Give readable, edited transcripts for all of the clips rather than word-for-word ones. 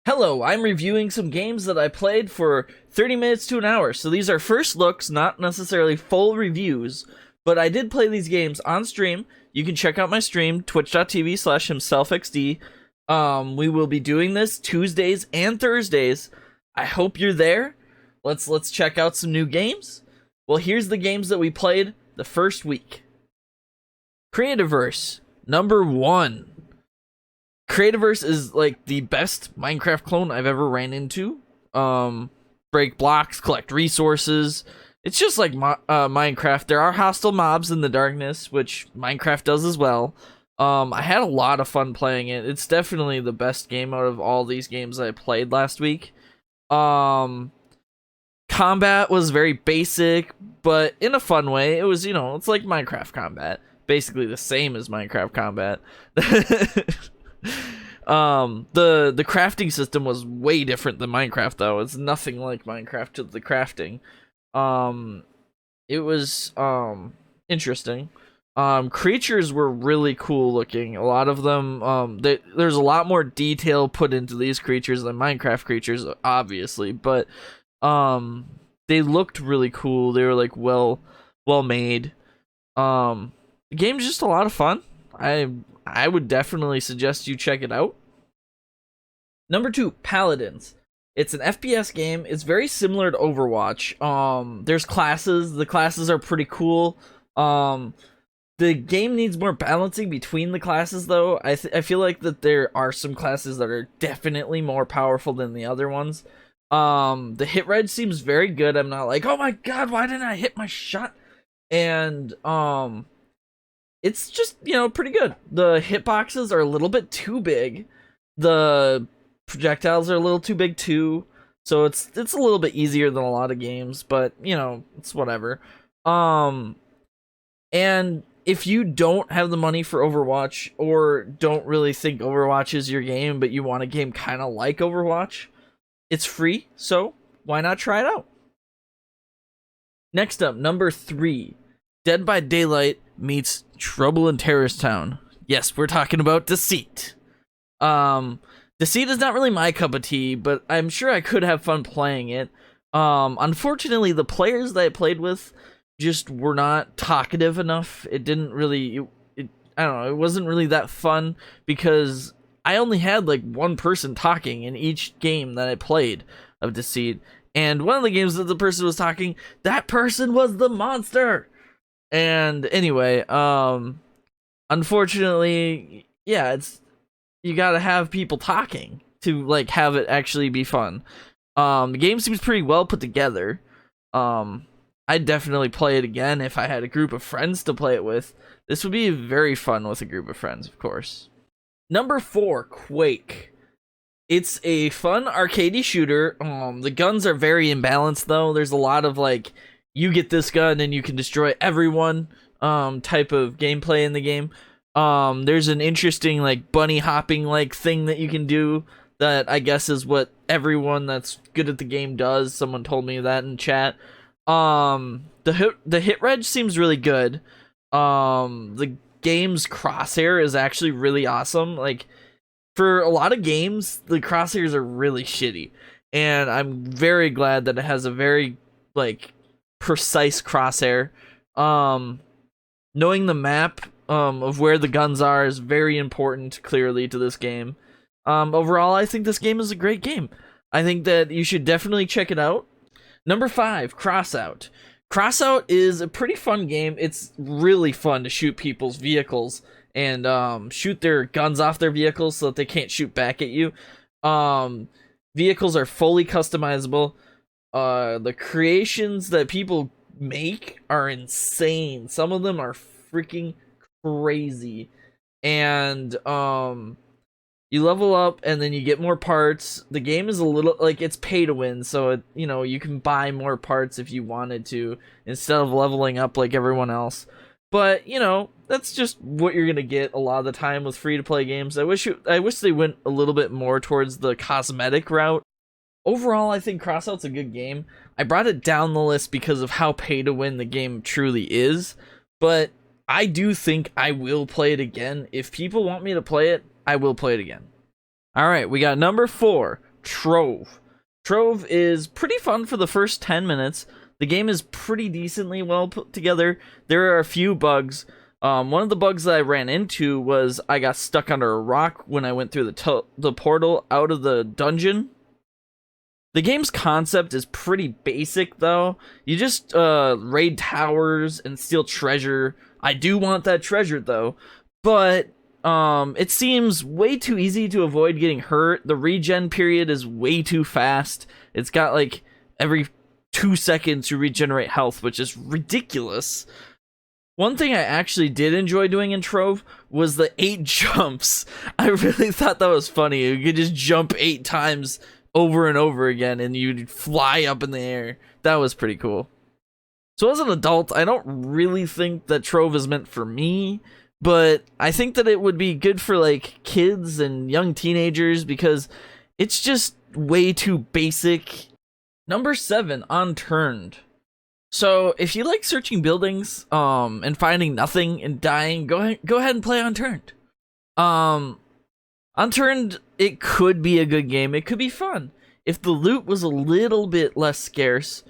Hello, I'm reviewing some games that I played for 30 minutes to an hour. So these are first looks, not necessarily full reviews, but I did play these games on stream. You can check out my stream, twitch.tv/himselfxd. We will be doing this Tuesdays and Thursdays. I hope you're there. Let's check out some new games. Well, here's the games that we played the first week. Creativerse, number 1. Creativerse is like the best Minecraft clone I've ever ran into. Break blocks, collect resources. It's just like Minecraft. There are hostile mobs in the darkness, which Minecraft does as well. I had a lot of fun playing it. It's definitely the best game out of all these games I played last week. Combat was very basic, but in a fun way. It was, it's like Minecraft combat. Basically the same as Minecraft combat. The crafting system was way different than Minecraft, though. It's nothing like Minecraft to the crafting. It was interesting. Creatures were really cool looking. A lot of them, there's a lot more detail put into these creatures than Minecraft creatures, obviously, but they looked really cool. They were like well made. The game's just a lot of fun. I would definitely suggest you check it out. Number 2, Paladins. It's an FPS game. It's very similar to Overwatch. There's classes. The classes are pretty cool. The game needs more balancing between the classes, though. I feel like that there are some classes that are definitely more powerful than the other ones. The hit rate seems very good. I'm not like, oh my god, why didn't I hit my shot? And it's just, pretty good. The hitboxes are a little bit too big. The projectiles are a little too big too. So it's a little bit easier than a lot of games, but it's whatever. And if you don't have the money for Overwatch or don't really think Overwatch is your game, but you want a game kind of like Overwatch, it's free, so why not try it out? Next up, number 3, Dead by Daylight meets Trouble in Terrorist Town. Yes, we're talking about Deceit. Deceit is not really my cup of tea, but I'm sure I could have fun playing it. Unfortunately, the players that I played with just were not talkative enough. It didn't really, I don't know, it wasn't really that fun because I only had like one person talking in each game that I played of Deceit. And one of the games that the person was talking, that person was the monster. And anyway, unfortunately, yeah, you gotta have people talking to like have it actually be fun. The game seems pretty well put together. I'd definitely play it again if I had a group of friends to play it with. This would be very fun with a group of friends, of course. Number 4, Quake. It's a fun arcadey shooter. The guns are very imbalanced though. There's a lot of like, you get this gun and you can destroy everyone type of gameplay in the game. There's an interesting like bunny hopping like thing that you can do that I guess is what everyone that's good at the game does. Someone told me that in chat. The hit reg seems really good. The game's crosshair is actually really awesome. Like, for a lot of games, the crosshairs are really shitty, and I'm very glad that it has a very like precise crosshair. Knowing the map of where the guns are is very important, clearly, to this game. Overall, I think this game is a great game. I think that you should definitely check it out. Number 5, Crossout. Crossout is a pretty fun game. It's really fun to shoot people's vehicles and shoot their guns off their vehicles so that they can't shoot back at you. Vehicles are fully customizable. The creations that people make are insane. Some of them are freaking crazy. And you level up and then you get more parts. The game is a little like it's pay to win, so you can buy more parts if you wanted to instead of leveling up like everyone else. But that's just what you're gonna get a lot of the time with free to play games. I wish they went a little bit more towards the cosmetic route. Overall, I think Crossout's a good game. I brought it down the list because of how pay to win the game truly is, but I do think I will play it again. If people want me to play it, I will play it again. Alright, we got number 4, Trove. Trove is pretty fun for the first 10 minutes. The game is pretty decently well put together. There are a few bugs. One of the bugs that I ran into was I got stuck under a rock when I went through the portal out of the dungeon. The game's concept is pretty basic, though. You just raid towers and steal treasure. I do want that treasure, though. But it seems way too easy to avoid getting hurt. The regen period is way too fast. It's got, like, every 2 seconds you regenerate health, which is ridiculous. One thing I actually did enjoy doing in Trove was the 8 jumps. I really thought that was funny. You could just jump 8 times over and over again, and you'd fly up in the air. That was pretty cool. So as an adult, I don't really think that Trove is meant for me, but I think that it would be good for, like, kids and young teenagers because it's just way too basic. Number 7, Unturned. So if you like searching buildings and finding nothing and dying, go ahead and play Unturned. Unturned, it could be a good game. It could be fun. If the loot was a little bit less scarce,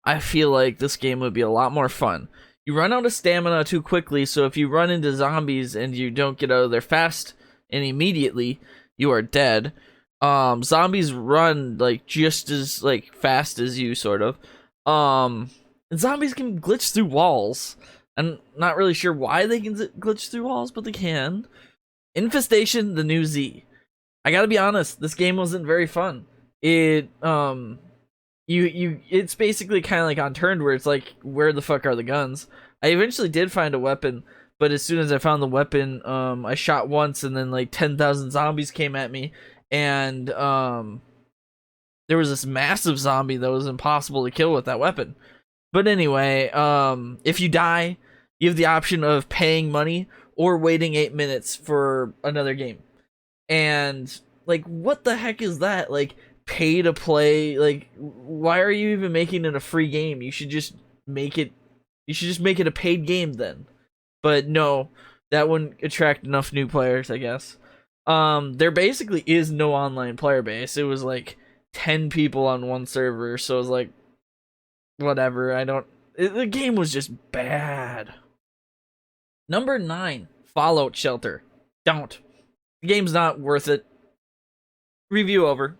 I feel like this game would be a lot more fun. You run out of stamina too quickly, so if you run into zombies and you don't get out of there fast and immediately, you are dead. Zombies run like just as like fast as you, sort of. And zombies can glitch through walls. I'm not really sure why they can glitch through walls, but they can. Infestation, the new Z. I gotta be honest, this game wasn't very fun. It's basically kind of like Unturned, where it's like, where the fuck are the guns? I eventually did find a weapon, but as soon as I found the weapon, I shot once, and then like 10,000 zombies came at me, and there was this massive zombie that was impossible to kill with that weapon. But anyway, if you die, you have the option of paying money or waiting 8 minutes for another game. And, like, what the heck is that? Like, pay to play? Like, why are you even making it a free game? You should just make it a paid game then. But no, that wouldn't attract enough new players, I guess. There basically is no online player base. It was like 10 people on one server, so it was like, whatever. The game was just bad. Number 9, Fallout Shelter. Don't. The game's not worth it. Review over.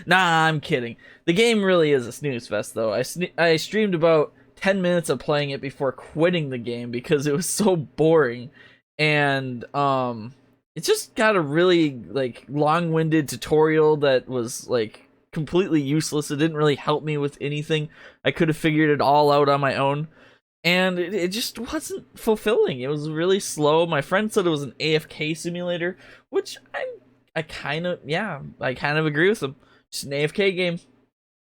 Nah, I'm kidding. The game really is a snooze fest, though. I streamed about 10 minutes of playing it before quitting the game because it was so boring. And, it just got a really, like, long-winded tutorial that was, like, completely useless. It didn't really help me with anything. I could have figured it all out on my own. And it just wasn't fulfilling. It was really slow. My friend said it was an AFK simulator, which I kind of agree with him. Just an AFK game.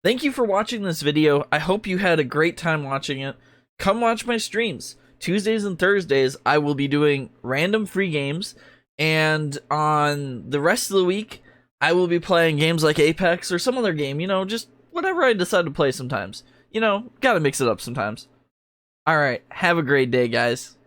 Thank you for watching this video. I hope you had a great time watching it. Come watch my streams. Tuesdays and Thursdays, I will be doing random free games. And on the rest of the week, I will be playing games like Apex or some other game. You know, just whatever I decide to play sometimes. You know, gotta mix it up sometimes. Alright, have a great day, guys.